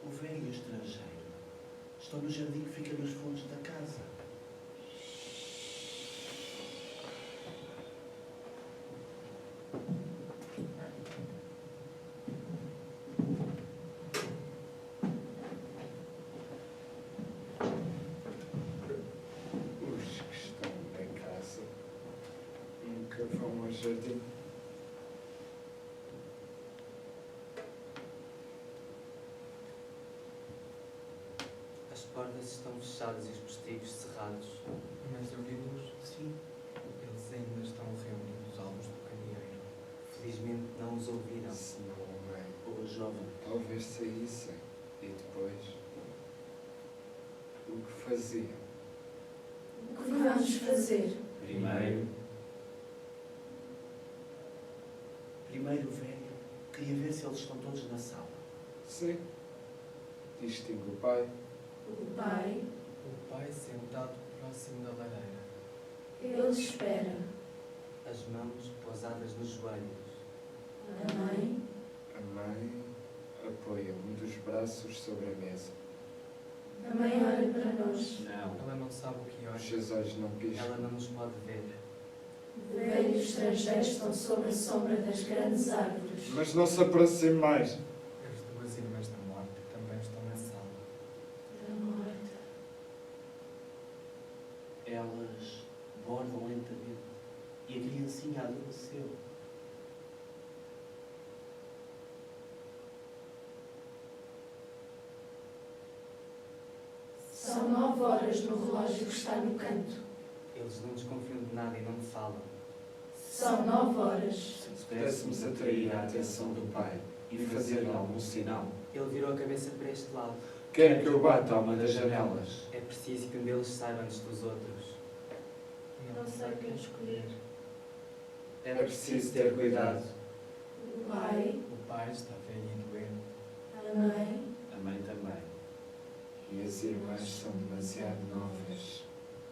O velho e o estrangeiro estão no jardim que fica nos fundos da casa. Os que estão na casa nunca vão ao jardim. As portas estão fechadas e os postigos cerrados. Mas ouvimos, Sim, eles ainda estão reunidos alvos do candeeiro. Felizmente não os ouviram. Se não houver, o jovem. talvez saíssem. E depois, o que faziam? O que vamos fazer? Primeiro o velho queria ver se eles estão todos na sala. Sim. Distingue o pai. O pai, O pai sentado próximo da lareira. ele espera. As mãos pousadas nos joelhos. A mãe, A mãe apoia um dos braços sobre a mesa. a mãe olha para nós. Não. Ela não sabe o que Os olha. seus olhos não piscam. Ela não nos pode ver. O velho e o estrangeiro estão sob a sombra das grandes árvores. Mas não se aproxime mais. As duas irmãs da morte também estão na sala. Da morte. Elas bordam lentamente e a criancinha adormeceu. São 9 horas no relógio que está no canto. Eles não desconfiam de nada e não falam. São 9 horas. Se pudéssemos atrair a atenção do pai e fazer-lhe algum sinal. Ele virou a cabeça para este lado. Quer que eu bata a uma das janelas? É preciso que um deles saiba antes dos outros. Não sei quem escolher. É preciso ter cuidado. O pai, O pai está velho e doente. a mãe, A mãe também. E as irmãs são demasiado novas.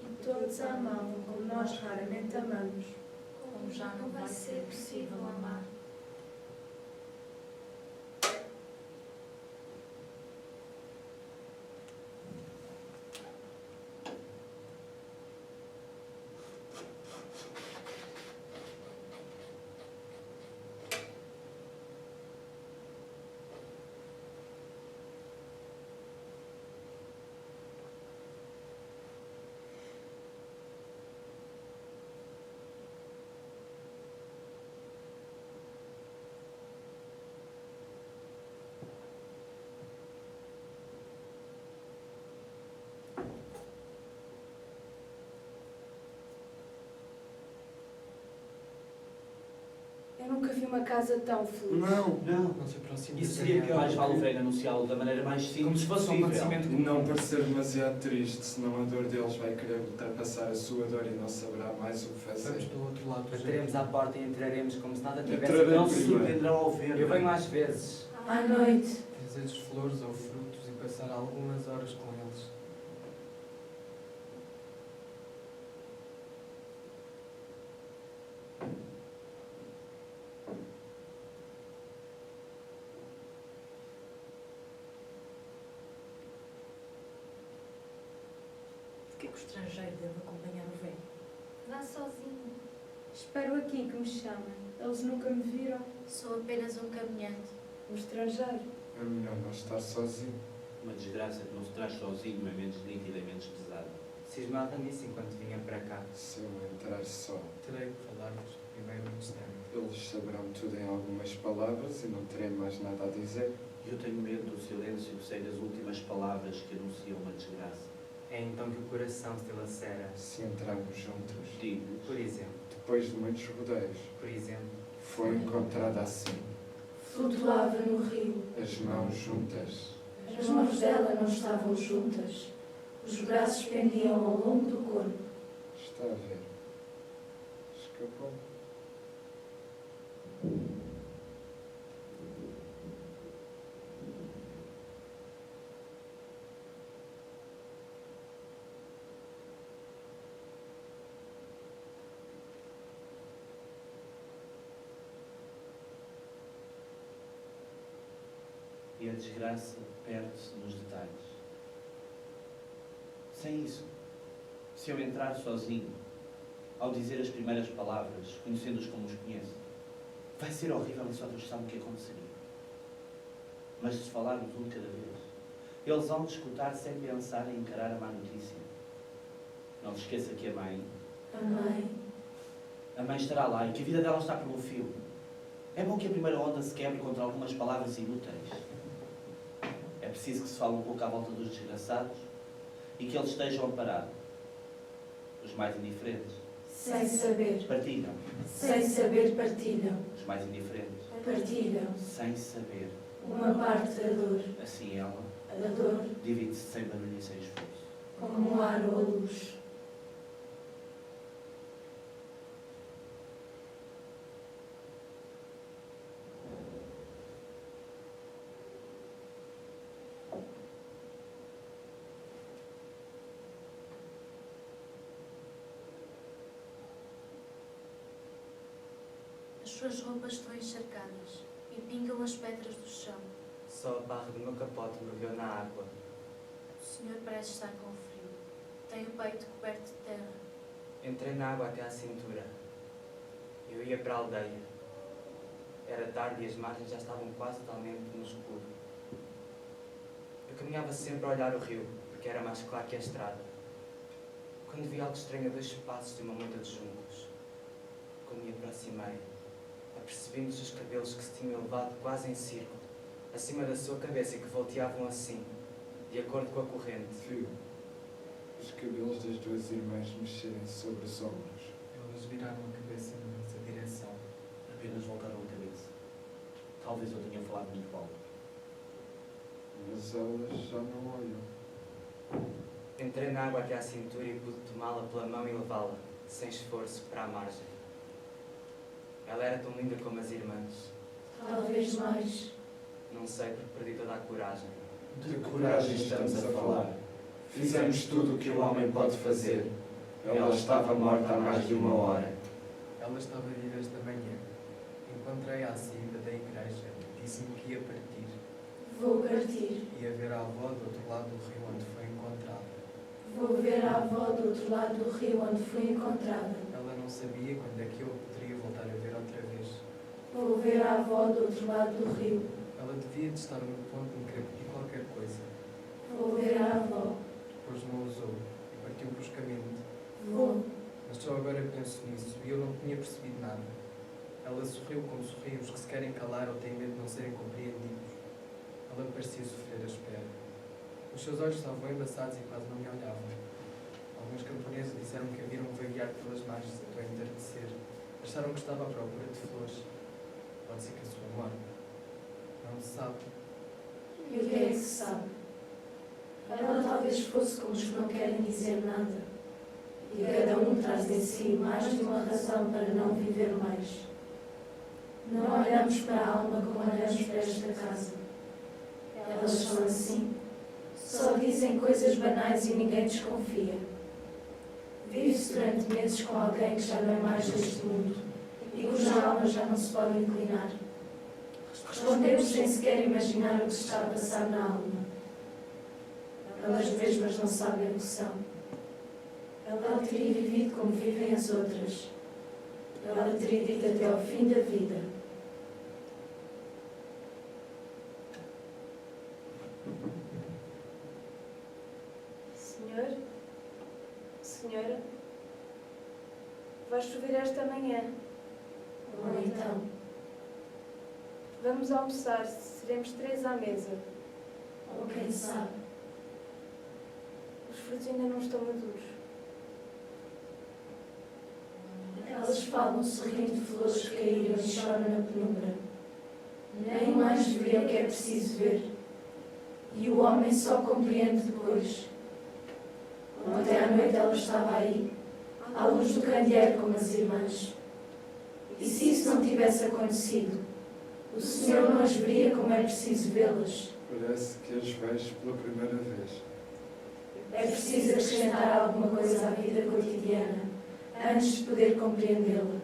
e todos a amavam como nós raramente amamos. Como já não vai ser possível amar. Eu nunca vi uma casa tão feliz. Não! Não. Não se aproxime Isso da seria janela. pior. Mais vale o velho anunciá-lo da maneira mais Como simples se fosse um possível. acontecimento E não parecer demasiado triste, senão a dor deles vai querer ultrapassar a sua dor e não saberá mais o que Vamos fazer. do outro lado do Bateremos jardim. à porta e entraremos como se nada tivesse Entraremos. Não acontecido. se surpreenderão ao ver. Eu venho às vezes. À noite, Trazer flores ou frutos e passar algumas horas com eles. Porquê que o estrangeiro deve acompanhar o velho? Vá sozinho. Espero aqui que me chamem. Eles nunca me viram. Sou apenas um caminhante. Um estrangeiro. É melhor não estar sozinho. Uma desgraça que não se traz sozinho é menos líquida e menos pesada. Cismava nisso enquanto vinha para cá. Se eu entrar só, Terei que falar-vos do primeiro mistério. eles saberão tudo em algumas palavras e não terei mais nada a dizer. E eu tenho medo do silêncio que sei das últimas palavras que anunciam uma desgraça. É então que o coração se dilacera. Se entrarmos juntos, Digo-lhes, Por exemplo, depois de muitos rodeios, por exemplo, foi encontrada assim, flutuava no rio. as mãos juntas. As mãos dela não estavam juntas. Os braços pendiam ao longo do corpo. Está a ver? Escapou. e desgraça perde-se nos detalhes. Sem isso, se eu entrar sozinho, ao dizer as primeiras palavras, conhecendo-os como os conheço, vai ser horrível e só Deus sabe o que aconteceria. Mas se falarmos um de cada vez, eles vão te escutar sem pensar em encarar a má notícia. Não se esqueça que a mãe estará lá e que a vida dela está pelo fio. É bom que a primeira onda se quebre contra algumas palavras inúteis. É preciso que se fale um pouco à volta dos desgraçados e que eles estejam amparados. Os mais indiferentes Sem saber. partilham. Sem saber, partilham. Os mais indiferentes Partilham. sem saber. Uma parte da dor. Assim ela A dor, divide-se sem barulho e sem esforço. como o ar ou a luz. As suas roupas estão encharcadas e pingam as pedras do chão. Só a barra do meu capote mergulhou na água. O senhor parece estar com frio. Tem o peito coberto de terra. Entrei na água até à cintura. Eu ia para a aldeia. Era tarde e as margens já estavam quase totalmente no escuro. Eu caminhava sempre a olhar o rio, porque era mais claro que a estrada. Quando vi algo estranho a 2 passos de uma muda de juncos. Quando me aproximei, apercebi-me dos seus cabelos que se tinham levado quase em círculo, acima da sua cabeça e que volteavam assim, de acordo com a corrente. Viu os cabelos das 2 irmãs mexerem sobre os ombros. Eles viraram a cabeça na nossa direção. Apenas voltaram a cabeça. Talvez eu tenha falado muito alto. Mas elas já não olham. Entrei na água até à cintura e pude tomá-la pela mão e levá-la, sem esforço, para a margem. Ela era tão linda como as irmãs. Talvez mais. Não sei, porque perdi toda a coragem. De coragem estamos a falar. Fizemos tudo o que o homem pode fazer. Ela estava morta há mais de 1 hora. Ela estava viva esta manhã. Encontrei-a à saída da igreja e disse-me que ia partir. Vou partir. Ia ver a avó do outro lado do rio onde foi encontrada. Vou ver a avó do outro lado do rio onde fui encontrada. Ela não sabia quando é que eu poderia voltar a ver outra vez. Vou ver a avó do outro lado do rio. Ela devia de estar no ponto de me querer pedir qualquer coisa. Vou ver a avó. Depois não usou e partiu bruscamente. Vou. Mas só agora penso nisso e eu não tinha percebido nada. Ela sorriu como sorriem os que se querem calar ou têm medo de não serem compreendidos. Ela parecia sofrer a espera. Os seus olhos estavam embaçados e quase não me olhavam. Alguns camponeses disseram que a viram vaguear pelas margens até o entardecer. Acharam que estava à procura de flores. Pode ser que a sua morte. Não se sabe. E o que é que se sabe? Ela talvez fosse como os que não querem dizer nada. E cada um traz em si mais de uma razão para não viver mais. Não olhamos para a alma como olhamos para esta casa. Elas são assim. Só dizem coisas banais e ninguém desconfia. Vive-se durante meses com alguém que já não é mais deste mundo e cuja alma já não se pode inclinar. Respondemos sem sequer imaginar o que se está a passar na alma. Elas mesmas não sabem o que são. Ela teria vivido como vivem as outras. Ela teria dito até ao fim da vida. Senhor? Senhora? Vai chover esta manhã. Ou então, Vamos almoçar, seremos 3 à mesa. ou quem sabe, Os frutos ainda não estão maduros. elas falam sorrindo de flores que caíram e choram na penumbra. Nem mais vê o que é preciso ver. E o homem só compreende depois. Ontem à noite ela estava aí, à luz do candeeiro como as irmãs. E se isso não tivesse acontecido, o Senhor não as veria como é preciso vê-las. Parece que as vejo pela primeira vez. É preciso acrescentar alguma coisa à vida cotidiana antes de poder compreendê-la.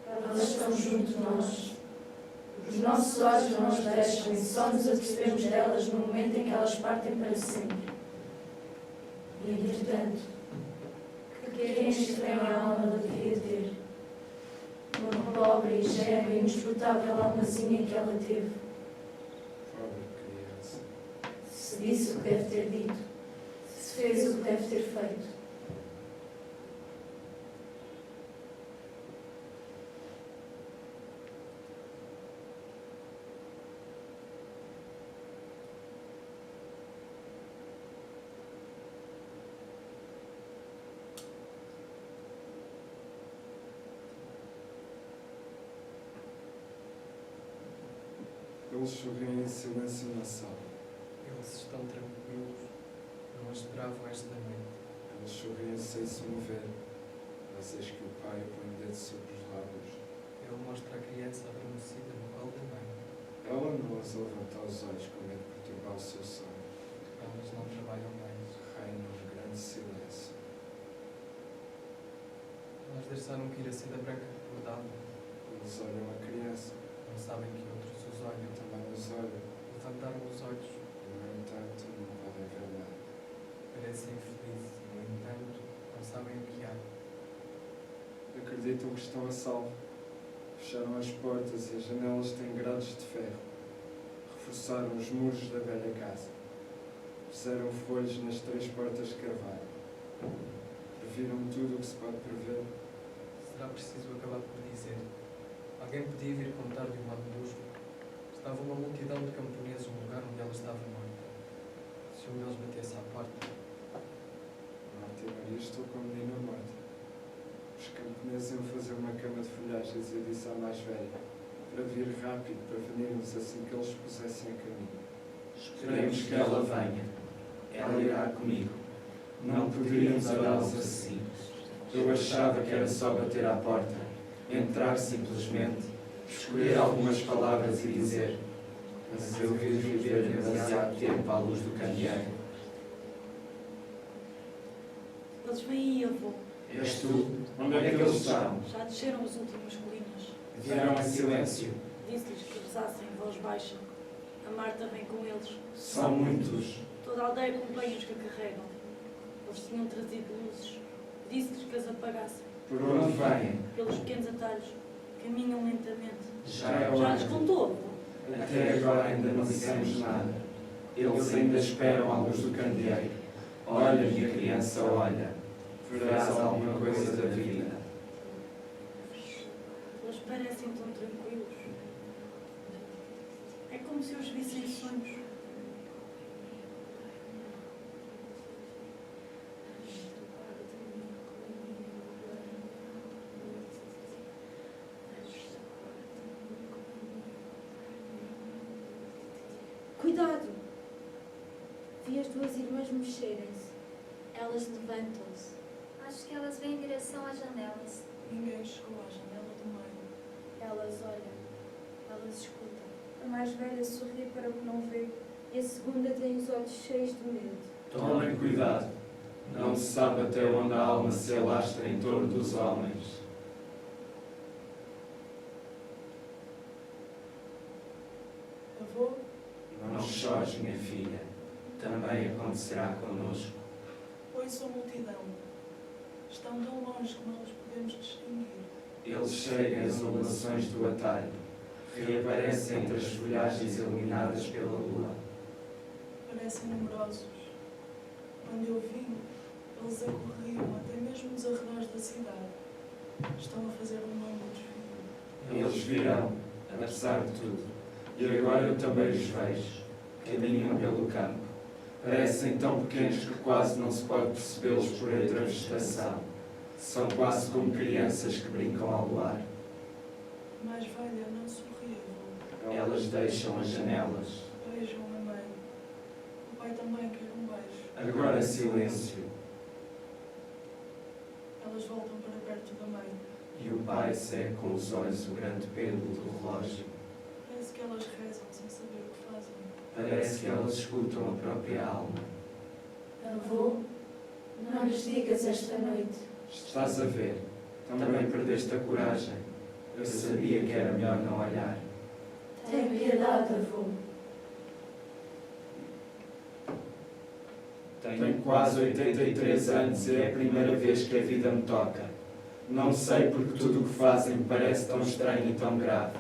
Elas estão junto de nós, Os nossos olhos não nos deixam e só nos apercebemos delas no momento em que elas partem para sempre. E, entretanto, que estranha alma ela devia ter. Uma pobre, ingênua e inescrutável almazinha que ela teve. Pobre criança. Se disse o que deve ter dito, se fez o que deve ter feito. Eles sorriem em silêncio na sala. Eles estão tranquilos, não esperavam esta noite. Eles sorriem sem se mover, mas eis que o pai põe o dedo sobre os lábios. Ele mostra a criança adormecida no colo da mãe. Ela não as levanta aos olhos com medo de perturbar o seu sono. Elas não trabalham mais. Reina um grande silêncio. Elas deixaram que ir a seda branca recordada. Eles olham a criança. Não sabem que outros os olham. Também os olham. Levantaram os olhos. No entanto, não podem ver nada. Parecem felizes e, no entanto, não sabem o que há. Acreditam que estão a salvo. Fecharam as portas e as janelas têm grades de ferro. Reforçaram os muros da velha casa. Puseram folhos nas 3 portas de carvalho. Previram tudo o que se pode prever. Será preciso acabar por dizer. Alguém podia vir contar-lhe o modo brusco. Estava uma multidão de camponeses no lugar onde ela estava morta. Se um deles batesse à porta, Marta e Maria, estou com a menina morta. Os camponeses iam fazer uma cama de folhagens e eu disse à mais velha para vir rápido, para venirmos assim que eles se pusessem a caminho. Esperemos que ela venha. Ela irá comigo. Não poderíamos olhá-los assim. Eu achava que era só bater à porta, entrar simplesmente, escolher algumas palavras e dizer, mas eu vi viver demasiado tempo à luz do candeeiro. Eles vêm aí, avô. És tu? Onde é que eles estão? Já desceram as últimas colinas. Vieram em silêncio. Disse-lhes que rezassem em voz baixa. A Marta vem com eles. São muitos. Toda a aldeia acompanha os que a carregam. Eles tinham trazido luzes. Disse-lhes que as apagassem. Por onde vêm? Pelos pequenos atalhos. Caminham lentamente. Já é Já hora. lhes contou, avô? Até agora ainda não dissemos nada. Eles ainda esperam à luz do candeeiro. Olha, minha criança, olha. Verás alguma coisa da vida. Eles parecem tão tranquilos. É como se eu os visse em sonhos. Cuidado! Vi as 2 irmãs mexerem-se. Elas levantam-se. Acho que elas vêm em direção às janelas. Ninguém chegou à janela do meio. Elas olham. Elas escutam. A mais velha sorri para o que não vê e a segunda tem os olhos cheios de medo. Tomem cuidado. Não se sabe até onde a alma se alastra em torno dos homens. Avô? Não chores, minha filha. Também acontecerá conosco. Ouço a multidão. Estão tão longe que não os podemos distinguir. Eles seguem as ondulações do atalho. Reaparecem entre as folhagens iluminadas pela lua. Parecem numerosos. Quando eu vim, eles acorriam até mesmo nos arredores da cidade. Estão a fazer um longo desfile. Eles virão, apesar de tudo. E agora eu também os vejo. Caminham pelo campo. Parecem tão pequenos que quase não se pode percebê-los por entre a vegetação. São quase como crianças que brincam ao luar. Mais velha não sorria, avô. Elas deixam as janelas. Beijam a mãe. O pai também quer um beijo. Agora silêncio. Elas voltam para perto da mãe. E o pai segue com os olhos o grande pêndulo do relógio. Parece que elas rezam sem saber o que fazem. Parece que elas escutam a própria alma. Avô, não lhes digas esta noite. Estás a ver? Também perdeste a coragem. Eu sabia que era melhor não olhar. Tem piedade, avô. Tenho quase 83 anos e é a primeira vez que a vida me toca. Não sei porque tudo o que fazem me parece tão estranho e tão grave.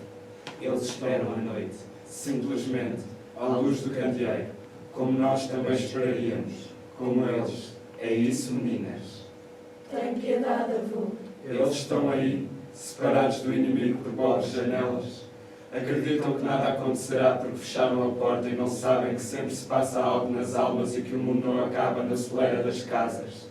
Eles esperam a noite, simplesmente, à luz do candeeiro, como nós também esperaríamos, como eles. É isso, meninas. Tem piedade, avô. Eles estão aí, separados do inimigo por pobres janelas. Acreditam que nada acontecerá porque fecharam a porta e não sabem que sempre se passa algo nas almas e que o mundo não acaba na soleira das casas.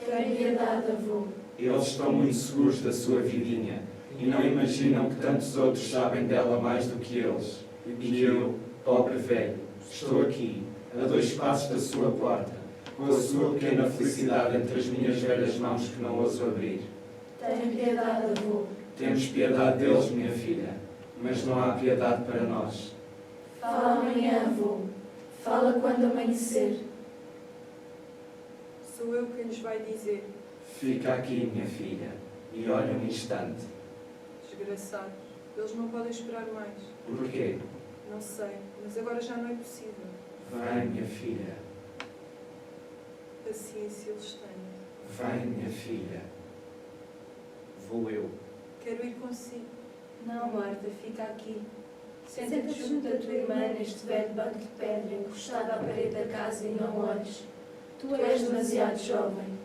Tem piedade, avô. Eles estão muito seguros da sua vidinha e não imaginam que tantos outros sabem dela mais do que eles. E eu, pobre velho, estou aqui, a 2 passos da sua porta, com a sua pequena felicidade entre as minhas velhas mãos que não ouso abrir. Tem piedade, avô. Temos piedade deles, minha filha, mas não há piedade para nós. Fala amanhã, avô. Fala quando amanhecer. Sou eu quem lhes vai dizer. Fica aqui, minha filha, e olha um instante. Desgraçados. Eles não podem esperar mais. Porquê? Não sei, mas agora já não é possível. Vem, minha filha. Paciência eles têm. Vem, minha filha. Vou eu. Quero ir consigo. Não, Marta, fica aqui. Senta-te junto à tua irmã neste velho banco de pedra encostado à parede da casa e não olhes. Tu és demasiado jovem.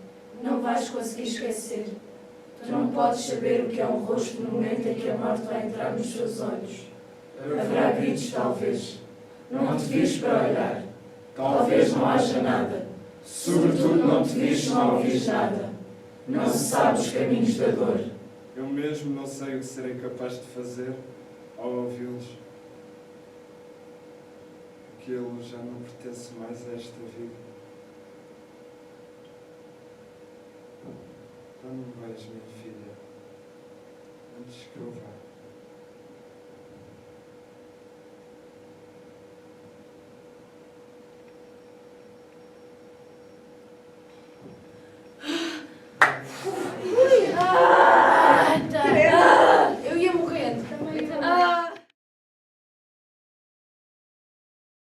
Não vais conseguir esquecer. Tu não podes saber o que é um rosto no momento em que a morte vai entrar nos seus olhos. Haverá gritos, talvez. Não te vires para olhar. Talvez não haja nada. Sobretudo não te vires se não ouvires nada. Não se sabe os caminhos da dor. Eu mesmo não sei o que serei capaz de fazer ao ouvi-los. Aquilo já não pertence mais a esta vida. Não me vais, minha filha, antes que eu vá.